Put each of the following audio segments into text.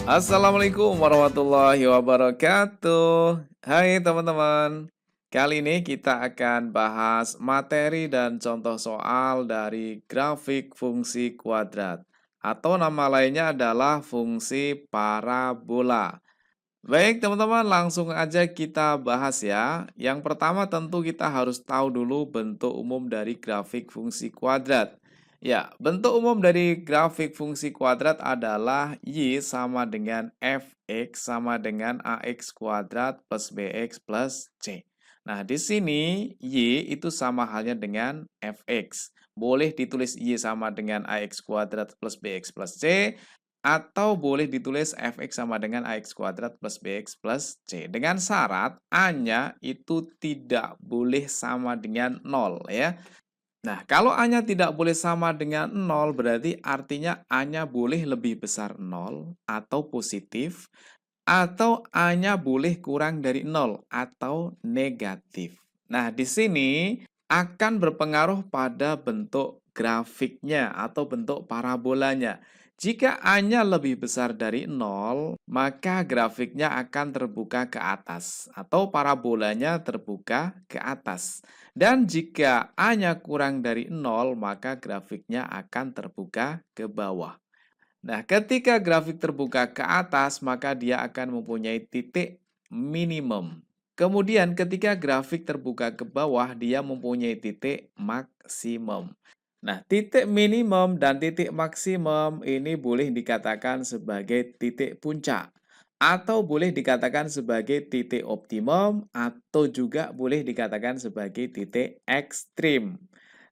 Assalamualaikum warahmatullahi wabarakatuh. Hai teman-teman. Kali ini kita akan bahas materi dan contoh soal dari grafik fungsi kuadrat atau nama lainnya adalah fungsi parabola. Baik teman-teman, langsung aja kita bahas ya. Yang pertama tentu kita harus tahu dulu bentuk umum dari grafik fungsi kuadrat. Ya, bentuk umum dari grafik fungsi kuadrat adalah Y sama dengan Fx sama dengan Ax kuadrat plus Bx plus C. Nah, di sini Y itu sama halnya dengan Fx. Boleh ditulis Y sama dengan Ax kuadrat plus Bx plus C, atau boleh ditulis Fx sama dengan Ax kuadrat plus Bx plus C. Dengan syarat A-nya itu tidak boleh sama dengan 0 ya. Nah, kalau A-nya tidak boleh sama dengan 0 berarti artinya A-nya boleh lebih besar 0 atau positif, atau A-nya boleh kurang dari 0 atau negatif. Nah, di sini akan berpengaruh pada bentuk grafiknya atau bentuk parabolanya. Jika A-nya lebih besar dari 0, maka grafiknya akan terbuka ke atas atau parabolanya terbuka ke atas. Dan jika A-nya kurang dari 0, maka grafiknya akan terbuka ke bawah. Nah, ketika grafik terbuka ke atas, maka dia akan mempunyai titik minimum. Kemudian ketika grafik terbuka ke bawah, dia mempunyai titik maksimum. Nah, titik minimum dan titik maksimum ini boleh dikatakan sebagai titik puncak, atau boleh dikatakan sebagai titik optimum, atau juga boleh dikatakan sebagai titik ekstrim.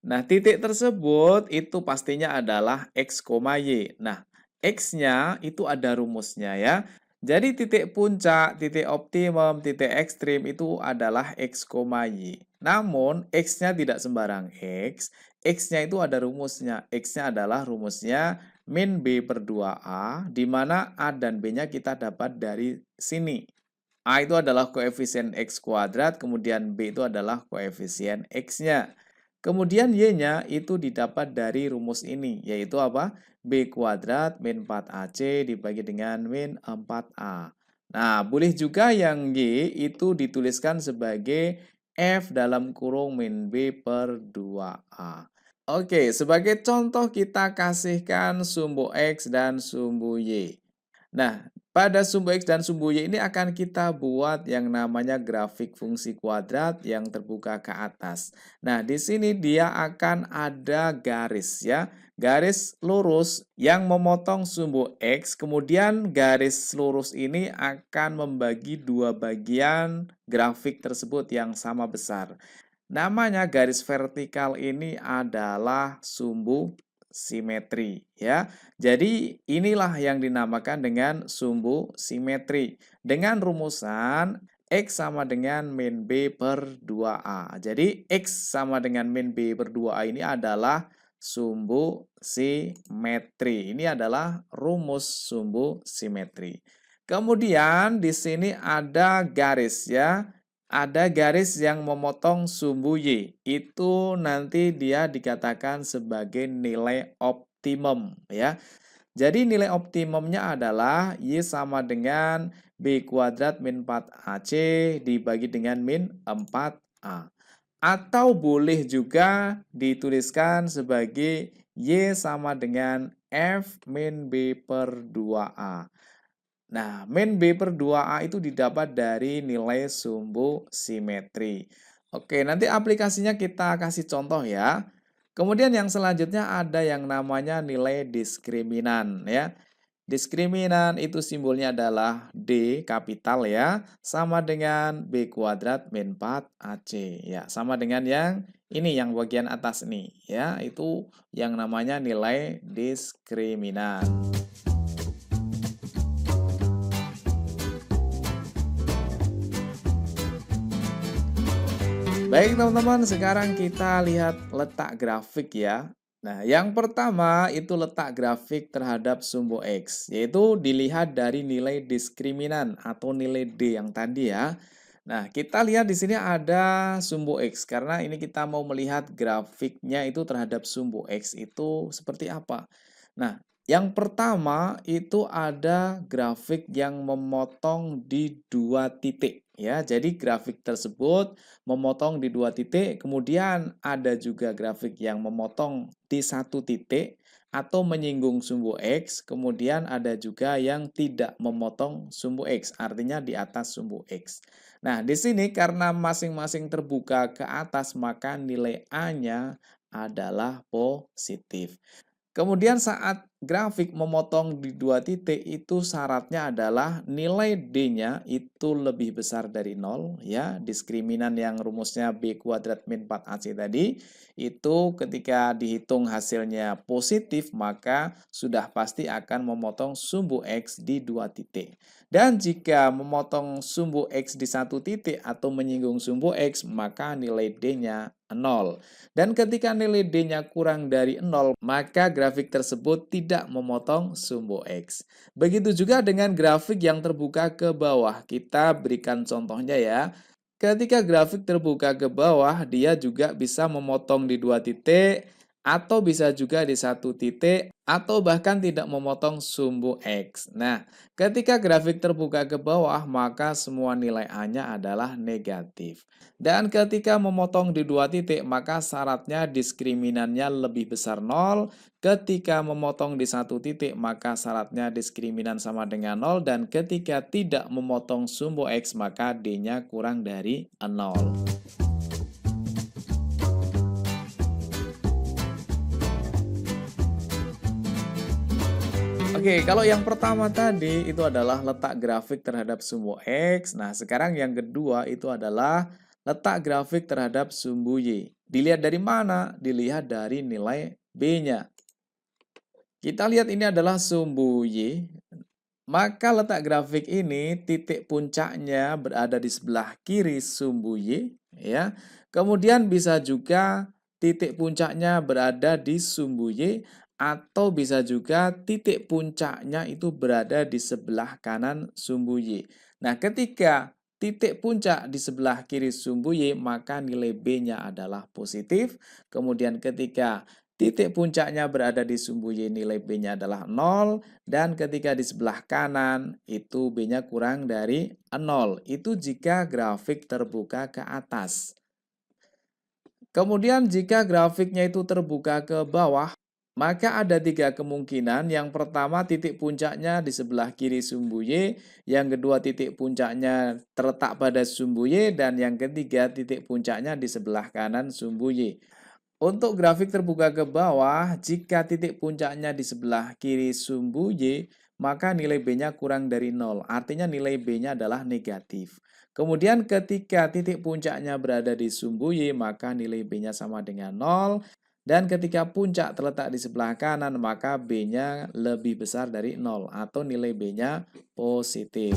Nah, titik tersebut itu pastinya adalah X, Y. Nah, X-nya itu ada rumusnya ya. Jadi titik puncak, titik optimum, titik ekstrim itu adalah X, Y. Namun X-nya tidak sembarang X. X-nya itu ada rumusnya. X-nya adalah rumusnya min B per 2A, di mana A dan B-nya kita dapat dari sini. A itu adalah koefisien X kuadrat, kemudian B itu adalah koefisien X-nya. Kemudian Y-nya itu didapat dari rumus ini, yaitu apa? B kuadrat min 4AC dibagi dengan min 4A. Nah, boleh juga yang Y itu dituliskan sebagai F dalam kurung min B per 2A. Oke, sebagai contoh kita kasihkan sumbu X dan sumbu Y. Nah, pada sumbu X dan sumbu Y ini akan kita buat yang namanya grafik fungsi kuadrat yang terbuka ke atas. Nah, di sini dia akan ada garis ya. Garis lurus yang memotong sumbu X, kemudian garis lurus ini akan membagi dua bagian grafik tersebut yang sama besar. Namanya garis vertikal ini adalah sumbu simetri ya. Jadi inilah yang dinamakan dengan sumbu simetri dengan rumusan X sama dengan min B per 2A. Jadi X sama dengan min B per 2A ini adalah sumbu simetri. Ini adalah rumus sumbu simetri. Kemudian di sini ada garis ya. Ada garis yang memotong sumbu Y. Itu nanti dia dikatakan sebagai nilai optimum ya. Jadi nilai optimumnya adalah Y sama dengan B kuadrat min 4AC dibagi dengan min 4A. Atau boleh juga dituliskan sebagai Y sama dengan F min B per 2A. Nah, min B per 2A itu didapat dari nilai sumbu simetri. Oke, nanti aplikasinya kita kasih contoh ya. Kemudian yang selanjutnya ada yang namanya nilai diskriminan ya. Diskriminan itu simbolnya adalah D kapital ya, sama dengan B kuadrat min 4AC. Ya, sama dengan yang ini yang bagian atas nih ya, itu yang namanya nilai diskriminan. Baik teman-teman, sekarang kita lihat letak grafik ya. Nah, yang pertama itu letak grafik terhadap sumbu X, yaitu dilihat dari nilai diskriminan atau nilai D yang tadi ya. Nah, kita lihat di sini ada sumbu X, karena ini kita mau melihat grafiknya itu terhadap sumbu X itu seperti apa. Nah, Yang pertama itu ada grafik yang memotong di dua titik ya. Jadi grafik tersebut memotong di dua titik, kemudian ada juga grafik yang memotong di satu titik atau menyinggung sumbu X, kemudian ada juga yang tidak memotong sumbu X, artinya di atas sumbu X. Nah, di sini karena masing-masing terbuka ke atas, maka nilai A-nya adalah positif. Kemudian saat grafik memotong di dua titik itu syaratnya adalah nilai D-nya itu lebih besar dari 0 ya. Diskriminan yang rumusnya B kuadrat min 4AC tadi itu ketika dihitung hasilnya positif maka sudah pasti akan memotong sumbu X di dua titik. Dan jika memotong sumbu X di satu titik atau menyinggung sumbu X maka nilai D-nya 0. Dan ketika nilai D-nya kurang dari 0, maka grafik tersebut tidak memotong sumbu X. Begitu juga dengan grafik yang terbuka ke bawah. Kita berikan contohnya ya. Ketika grafik terbuka ke bawah, dia juga bisa memotong di dua titik, atau bisa juga di satu titik, atau bahkan tidak memotong sumbu X. Nah, ketika grafik terbuka ke bawah, maka semua nilai A-nya adalah negatif. Dan ketika memotong di dua titik, maka syaratnya diskriminannya lebih besar 0. Ketika memotong di satu titik, maka syaratnya diskriminan sama dengan 0. Dan ketika tidak memotong sumbu X, maka D-nya kurang dari 0. Oke, kalau yang pertama tadi itu adalah letak grafik terhadap sumbu X. Nah, sekarang yang kedua itu adalah letak grafik terhadap sumbu Y. Dilihat dari mana? Dilihat dari nilai B-nya. Kita lihat ini adalah sumbu Y. Maka letak grafik ini titik puncaknya berada di sebelah kiri sumbu Y. Ya. Kemudian bisa juga titik puncaknya berada di sumbu Y. Atau bisa juga titik puncaknya itu berada di sebelah kanan sumbu Y. Nah, ketika titik puncak di sebelah kiri sumbu Y, maka nilai B-nya adalah positif. Kemudian ketika titik puncaknya berada di sumbu Y, nilai B-nya adalah 0. Dan ketika di sebelah kanan, itu B-nya kurang dari 0. Itu jika grafik terbuka ke atas. Kemudian jika grafiknya itu terbuka ke bawah, maka ada tiga kemungkinan. Yang pertama titik puncaknya di sebelah kiri sumbu Y, yang kedua titik puncaknya terletak pada sumbu Y, dan yang ketiga titik puncaknya di sebelah kanan sumbu Y. Untuk grafik terbuka ke bawah, jika titik puncaknya di sebelah kiri sumbu Y, maka nilai B-nya kurang dari 0. Artinya nilai B-nya adalah negatif. Kemudian ketika titik puncaknya berada di sumbu Y, maka nilai B-nya sama dengan 0. Dan ketika puncak terletak di sebelah kanan, maka B-nya lebih besar dari 0 atau nilai B-nya positif.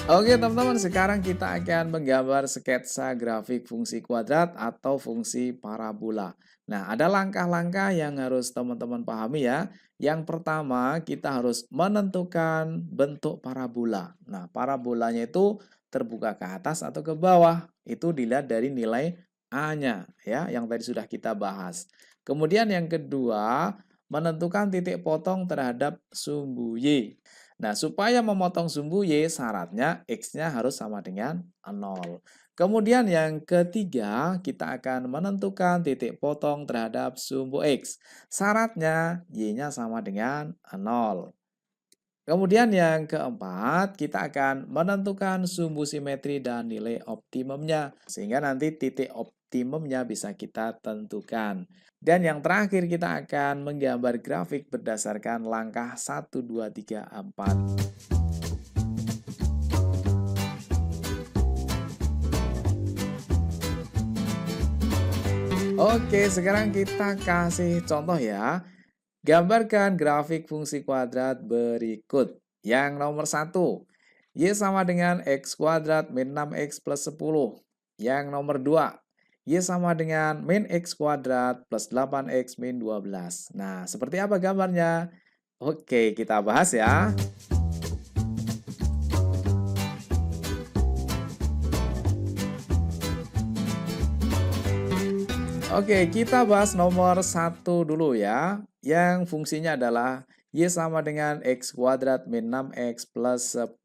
Oke teman-teman, sekarang kita akan menggambar sketsa grafik fungsi kuadrat atau fungsi parabola. Nah, ada langkah-langkah yang harus teman-teman pahami ya. Yang pertama, kita harus menentukan bentuk parabola. Nah, parabolanya itu terbuka ke atas atau ke bawah. Itu dilihat dari nilai A-nya ya, yang tadi sudah kita bahas. Kemudian yang kedua, menentukan titik potong terhadap sumbu Y. Nah, supaya memotong sumbu Y, syaratnya X-nya harus sama dengan 0. Kemudian yang ketiga, kita akan menentukan titik potong terhadap sumbu X. Syaratnya Y-nya sama dengan 0. Kemudian yang keempat, kita akan menentukan sumbu simetri dan nilai optimumnya. Sehingga nanti titik optimumnya bisa kita tentukan. Dan yang terakhir kita akan menggambar grafik berdasarkan langkah 1, 2, 3, 4. Oke, sekarang kita kasih contoh ya. Gambarkan grafik fungsi kuadrat berikut. Yang nomor 1, Y sama dengan X kuadrat min 6X plus 10. Yang nomor 2, Y sama dengan min X kuadrat plus 8X min 12. Nah, seperti apa gambarnya? Oke, kita bahas ya. Oke, kita bahas nomor satu dulu ya, yang fungsinya adalah Y sama dengan X kuadrat min 6X plus 10.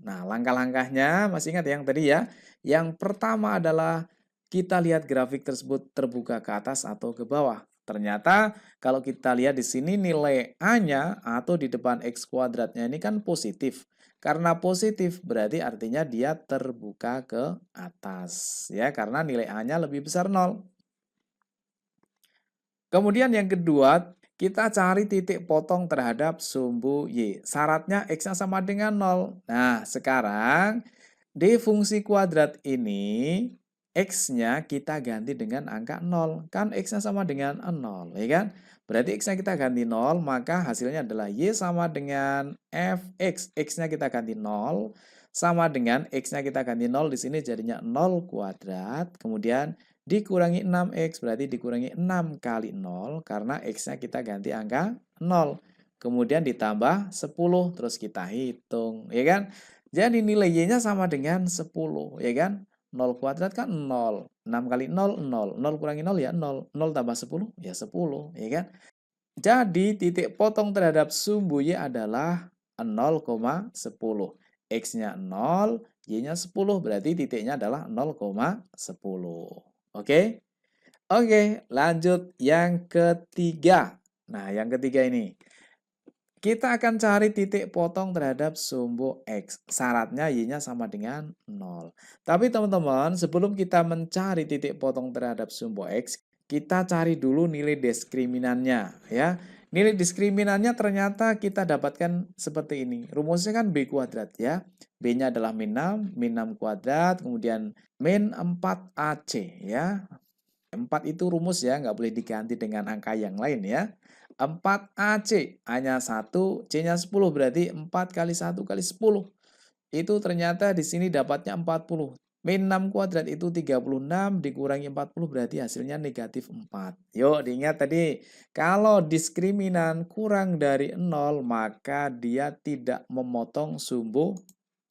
Nah, langkah-langkahnya masih ingat yang tadi ya? Yang pertama adalah kita lihat grafik tersebut terbuka ke atas atau ke bawah. Ternyata kalau kita lihat di sini nilai A-nya atau di depan X kuadratnya ini kan positif. Karena positif berarti artinya dia terbuka ke atas ya, karena nilai A-nya lebih besar 0. Kemudian yang kedua, kita cari titik potong terhadap sumbu Y. Syaratnya X-nya sama dengan 0. Nah, sekarang di fungsi kuadrat ini, X-nya kita ganti dengan angka 0. Kan X-nya sama dengan 0, ya kan? Berarti X-nya kita ganti 0, maka hasilnya adalah Y sama dengan Fx. X-nya kita ganti 0, sama dengan X-nya kita ganti 0, di sini jadinya 0 kuadrat. Kemudian dikurangi 6X, berarti dikurangi 6 kali 0, karena X-nya kita ganti angka 0. Kemudian ditambah 10, terus kita hitung, ya kan? Jadi nilai Y-nya sama dengan 10, ya kan? 0 kuadrat kan 0. 6 kali 0, 0. 0 kurangi 0 ya 0. 0 tambah 10, ya 10, ya kan? Jadi titik potong terhadap sumbu Y adalah 0,10. X-nya 0, Y-nya 10, berarti titiknya adalah 0,10. Oke? Oke, lanjut yang ketiga. Nah, yang ketiga ini. Kita akan cari titik potong terhadap sumbu X. Syaratnya Y-nya sama dengan 0. Tapi teman-teman, sebelum kita mencari titik potong terhadap sumbu X, kita cari dulu nilai diskriminannya ya. Nilai diskriminannya ternyata kita dapatkan seperti ini. Rumusnya kan B kuadrat ya. B-nya adalah min 6, min 6 kuadrat, kemudian min 4AC ya. 4 itu rumus ya, nggak boleh diganti dengan angka yang lain ya. 4AC, hanya 1, C-nya 10, berarti 4 kali 1 kali 10. Itu ternyata di sini dapatnya 40. Min 6 kuadrat itu 36, dikurangi 40 berarti hasilnya negatif 4. Yuk diingat tadi, kalau diskriminan kurang dari 0, maka dia tidak memotong sumbu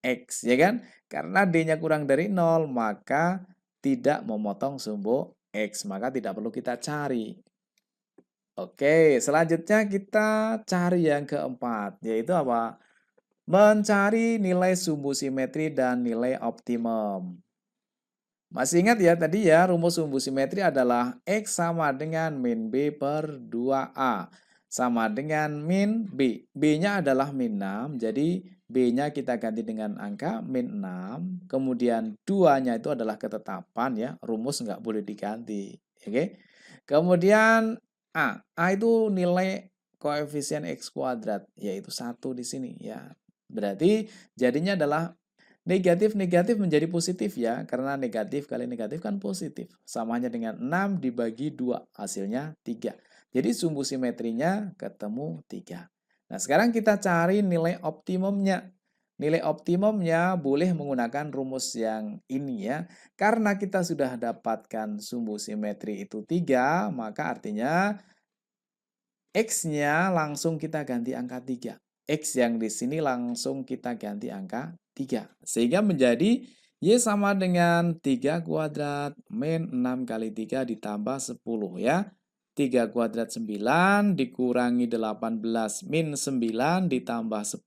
X, ya kan? Karena D-nya kurang dari 0, maka tidak memotong sumbu X, maka tidak perlu kita cari. Oke, selanjutnya kita cari yang keempat, yaitu apa? Mencari nilai sumbu simetri dan nilai optimum. Masih ingat ya tadi ya, rumus sumbu simetri adalah X sama dengan min B per 2A. Sama dengan min B. B-nya adalah min 6, jadi B-nya kita ganti dengan angka min 6. Kemudian 2-nya itu adalah ketetapan ya, rumus nggak boleh diganti. Oke. Kemudian A. A itu nilai koefisien X kuadrat, yaitu 1 di sini ya. Berarti jadinya adalah negatif-negatif menjadi positif ya, karena negatif kali negatif kan positif. Samanya dengan 6 dibagi 2, hasilnya 3. Jadi sumbu simetrinya ketemu 3. Nah, sekarang kita cari nilai optimumnya. Nilai optimumnya boleh menggunakan rumus yang ini ya. Karena kita sudah dapatkan sumbu simetri itu 3, maka artinya X-nya langsung kita ganti angka 3. X yang di sini langsung kita ganti angka 3. Sehingga menjadi Y sama dengan 3 kuadrat min 6 kali 3 ditambah 10 ya. 3 kuadrat 9 dikurangi 18 min 9 ditambah 10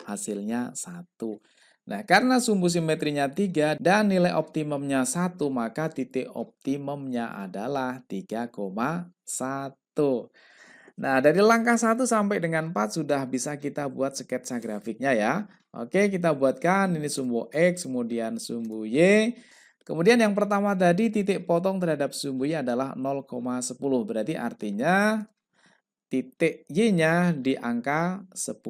hasilnya 1. Nah, karena sumbu simetrinya 3 dan nilai optimumnya 1, maka titik optimumnya adalah 3,1. Nah, dari langkah 1 sampai dengan 4 sudah bisa kita buat sketsa grafiknya ya. Oke, kita buatkan ini sumbu X, kemudian sumbu Y. Kemudian yang pertama tadi titik potong terhadap sumbu Y adalah 0,10. Berarti artinya titik Y-nya di angka 10.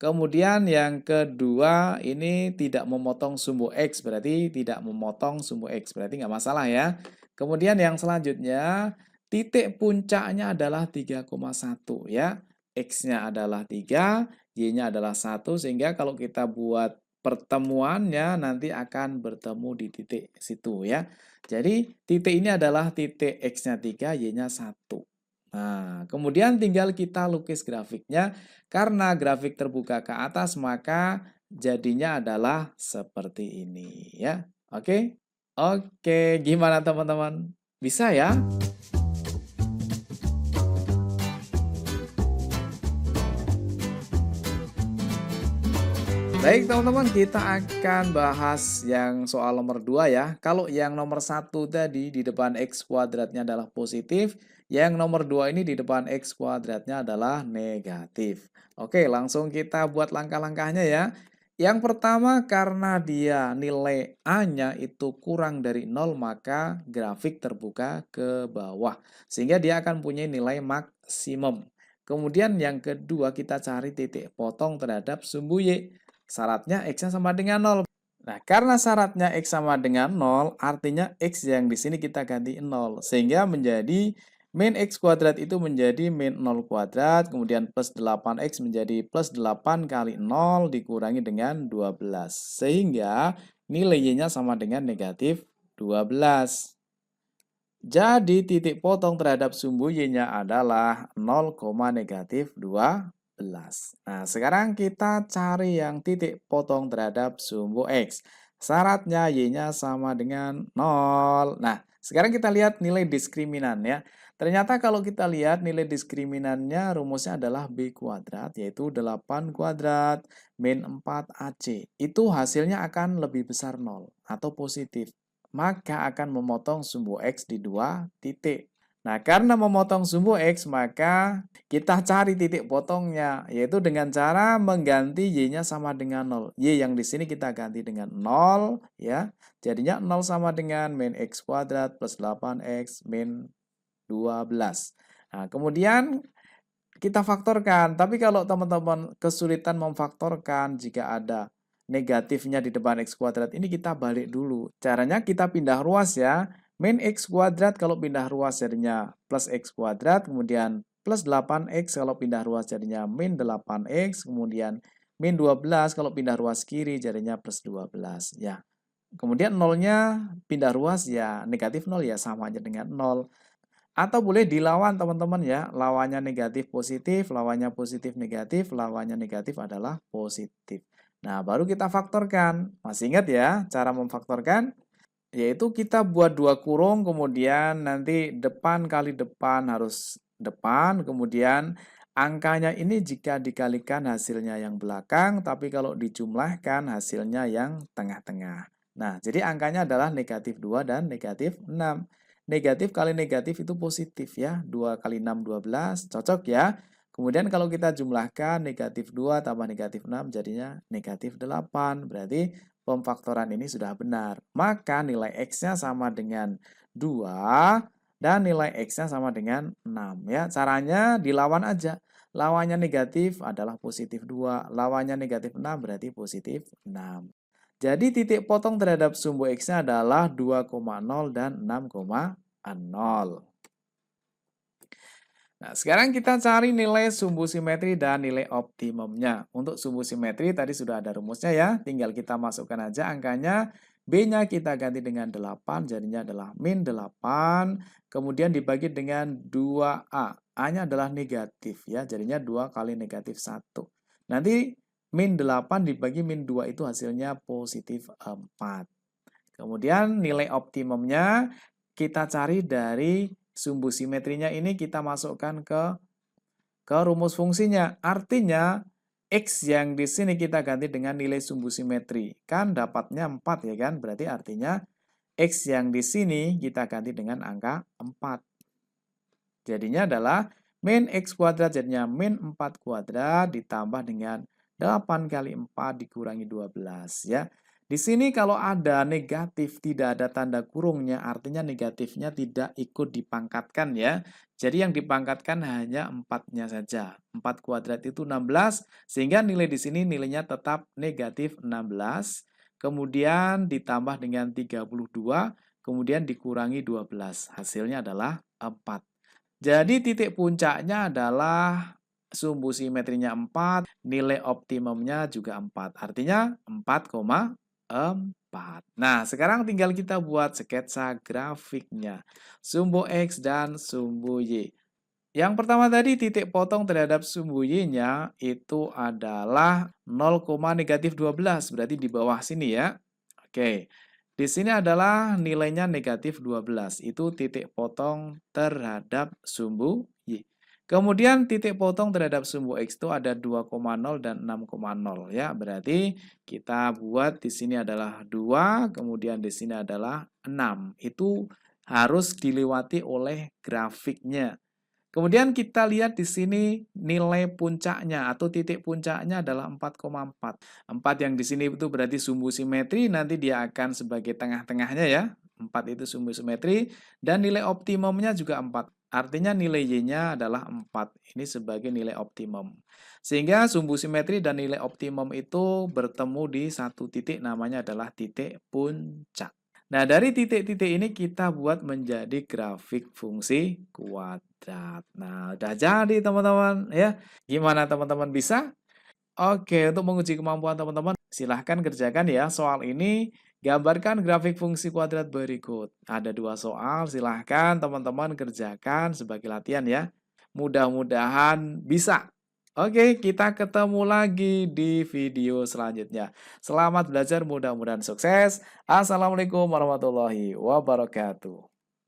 Kemudian yang kedua ini tidak memotong sumbu X, berarti tidak memotong sumbu X, berarti nggak masalah ya. Kemudian yang selanjutnya titik puncaknya adalah 3,1 ya. X-nya adalah 3, Y-nya adalah 1, sehingga kalau kita buat pertemuannya nanti akan bertemu di titik situ ya. Jadi titik ini adalah titik X-nya 3, Y-nya 1. Nah, kemudian tinggal kita lukis grafiknya. Karena grafik terbuka ke atas, maka jadinya adalah seperti ini ya. Oke? Oke, gimana teman-teman? Bisa ya? Baik teman-teman, kita akan bahas yang soal nomor 2 ya. Kalau yang nomor satu tadi di depan X kuadratnya adalah positif, yang nomor 2 ini di depan X kuadratnya adalah negatif. Oke, langsung kita buat langkah-langkahnya ya. Yang pertama, karena dia nilai A-nya itu kurang dari 0, maka grafik terbuka ke bawah. Sehingga dia akan punya nilai maksimum. Kemudian yang kedua, kita cari titik potong terhadap sumbu Y. Syaratnya X-nya sama dengan 0. Nah, karena syaratnya X sama dengan 0, artinya X yang di sini kita ganti 0. Sehingga menjadi min X kuadrat itu menjadi min 0 kuadrat, kemudian plus 8X menjadi plus 8 kali 0 dikurangi dengan 12. Sehingga nilai Y-nya sama dengan negatif 12. Jadi titik potong terhadap sumbu Y-nya adalah 0, negatif 12. Nah, sekarang kita cari yang titik potong terhadap sumbu X. Syaratnya Y-nya sama dengan 0. Nah, sekarang kita lihat nilai diskriminan ya. Ternyata kalau kita lihat nilai diskriminannya rumusnya adalah B kuadrat, yaitu 8 kuadrat min 4AC. Itu hasilnya akan lebih besar 0 atau positif, maka akan memotong sumbu X di 2 titik. Nah, karena memotong sumbu X, maka kita cari titik potongnya, yaitu dengan cara mengganti Y-nya sama dengan 0. Y yang di sini kita ganti dengan 0, ya. Jadinya 0 sama dengan min X kuadrat plus 8X min 12. Nah, kemudian kita faktorkan. Tapi kalau teman-teman kesulitan memfaktorkan jika ada negatifnya di depan X kuadrat ini, kita balik dulu. Caranya kita pindah ruas ya. Min X kuadrat kalau pindah ruas jadinya plus X kuadrat, kemudian plus 8X kalau pindah ruas jadinya min 8X, kemudian min 12 kalau pindah ruas kiri jadinya plus 12 ya. Kemudian nolnya pindah ruas ya negatif 0 ya sama aja dengan 0. Atau boleh dilawan teman-teman ya, lawannya negatif positif, lawannya positif negatif, lawannya negatif adalah positif. Nah, baru kita faktorkan. Masih ingat ya cara memfaktorkan? Yaitu kita buat 2 kurung, kemudian nanti depan kali depan harus depan, kemudian angkanya ini jika dikalikan hasilnya yang belakang, tapi kalau dijumlahkan hasilnya yang tengah-tengah. Nah, jadi angkanya adalah negatif 2 dan negatif 6. Negatif kali negatif itu positif ya, 2 kali 6, 12, cocok ya. Kemudian kalau kita jumlahkan negatif 2 tambah negatif 6 jadinya negatif 8, berarti pemfaktoran ini sudah benar. Maka nilai X-nya sama dengan 2 dan nilai X-nya sama dengan 6 ya. Caranya dilawan aja. Lawannya negatif adalah positif 2, lawannya negatif 6 berarti positif 6. Jadi titik potong terhadap sumbu X-nya adalah 2,0 dan 6,0. Nah, sekarang kita cari nilai sumbu simetri dan nilai optimumnya. Untuk sumbu simetri tadi sudah ada rumusnya ya, tinggal kita masukkan aja angkanya. B-nya kita ganti dengan 8, jadinya adalah min 8, kemudian dibagi dengan 2A. A-nya adalah negatif ya, jadinya 2 kali negatif 1. Nanti min 8 dibagi min 2 itu hasilnya positif 4. Kemudian nilai optimumnya kita cari dari sumbu simetrinya ini kita masukkan ke rumus fungsinya. Artinya X yang di sini kita ganti dengan nilai sumbu simetri. Kan dapatnya 4 ya kan? Berarti artinya X yang di sini kita ganti dengan angka 4. Jadinya adalah min X kuadrat jadinya min 4 kuadrat ditambah dengan 8 kali 4 dikurangi 12 ya. Di sini kalau ada negatif tidak ada tanda kurungnya, artinya negatifnya tidak ikut dipangkatkan ya. Jadi yang dipangkatkan hanya 4-nya saja. 4 kuadrat itu 16, sehingga nilai di sini nilainya tetap negatif 16. Kemudian ditambah dengan 32, kemudian dikurangi 12. Hasilnya adalah 4. Jadi titik puncaknya adalah sumbu simetrinya 4, nilai optimumnya juga 4. Artinya 4,4. Nah, sekarang tinggal kita buat sketsa grafiknya. Sumbu X dan sumbu Y. Yang pertama tadi titik potong terhadap sumbu Y-nya itu adalah 0, negatif 12. Berarti di bawah sini ya. Oke. Di sini adalah nilainya negatif 12. Itu titik potong terhadap sumbu Y. Kemudian titik potong terhadap sumbu X itu ada 2,0 dan 6,0 ya. Berarti kita buat di sini adalah 2, kemudian di sini adalah 6. Itu harus dilewati oleh grafiknya. Kemudian kita lihat di sini nilai puncaknya atau titik puncaknya adalah 4,4. 4 yang di sini itu berarti sumbu simetri, nanti dia akan sebagai tengah-tengahnya ya. 4 itu sumbu simetri dan nilai optimumnya juga 4. Artinya nilai Y-nya adalah 4. Ini sebagai nilai optimum. Sehingga sumbu simetri dan nilai optimum itu bertemu di satu titik namanya adalah titik puncak. Nah, dari titik-titik ini kita buat menjadi grafik fungsi kuadrat. Nah, udah jadi teman-teman ya. Gimana teman-teman bisa? Oke, untuk menguji kemampuan teman-teman, silahkan kerjakan ya soal ini. Gambarkan grafik fungsi kuadrat berikut. Ada 2 soal, silahkan teman-teman kerjakan sebagai latihan ya. Mudah-mudahan bisa. Oke, kita ketemu lagi di video selanjutnya. Selamat belajar, mudah-mudahan sukses. Assalamualaikum warahmatullahi wabarakatuh.